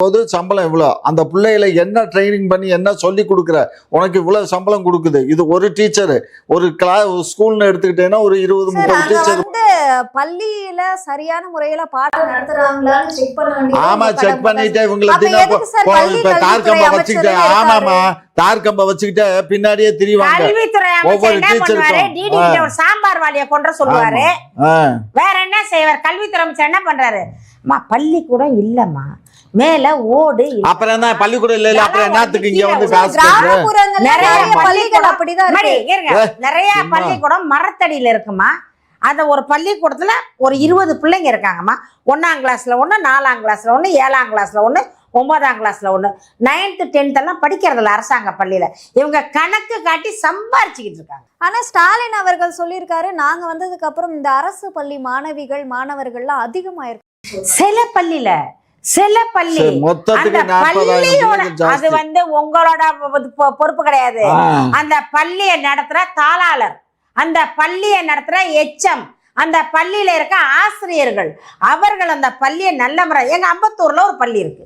போது சம்பளம் இவ்வளோ, அந்த பிள்ளைகளை என்ன ட்ரைனிங் பண்ணி என்ன சொல்லி கொடுக்குற, உனக்கு இவ்வளவு சம்பளம் கொடுக்குது. இது ஒரு டீச்சர், ஒரு ஸ்கூல்னு எடுத்துக்கிட்டேன்னா ஒரு 20-30 டீச்சர் பள்ளியில சரியான முறையில பாடம் நடத்துறாங்களான்னு செக் பண்ண வேண்டியது. ஆமா, செக் பண்ணிட்டு இவங்களை தார்கம்ப வச்சுக்கிட்டு, ஆமாமா தார்கம்ப வச்சுக்கிட்டு பின்னாடியே திரிவாங்க. கல்வித்துறை அமைச்சர் என்ன பண்ணுவாரு, டிடி கிட்ட ஒரு சாம்பார் வாளிய கொண்டு சொல்லுவாரு. வேற என்ன செய்வார்? கல்வித்துறை அமைச்சர் என்ன பண்றாரு, பள்ளிக்கூடம் இல்லம்மா, மேல ஓடு, அப்புறம் என்ன பள்ளிக்கூடம் இல்ல, அப்புறம் என்னத்துக்கு இங்க வந்து காசு நிறைய பள்ளிக்கூடம் மரத்தடியில இருக்குமா. அந்த ஒரு பள்ளிக்கூடத்துல ஒரு 20 பிள்ளைங்க இருக்காங்கம்மா. 1ஆம் கிளாஸ்ல 1, 4ஆம் கிளாஸ்ல 1, 7ஆம் கிளாஸ்ல 1, 9ஆம் கிளாஸ்ல 1, 9th 10th எல்லாம் படிக்கிறதுல அரசாங்க பள்ளியில. இவங்க கணக்கு காட்டி சம்பாரிச்சுக்கிட்டு இருக்காங்க. ஆனா ஸ்டாலின் அவர்கள் சொல்லியிருக்காரு, நாங்க வந்ததுக்கு அப்புறம் இந்த அரசு பள்ளி மாணவர்கள்லாம் அதிகமாயிருக்கு. சில பள்ளி அது வந்து உங்களோட பொறுப்பு கிடையாது. அந்த பள்ளியை நடத்துற தாளாளர், அந்த பள்ளியை நடத்துற எச்எம், அந்த பள்ளியில இருக்க ஆசிரியர்கள், அவர்கள் அந்த பள்ளியை நல்ல முறை. எங்க அம்பத்தூர்ல ஒரு பள்ளி இருக்கு.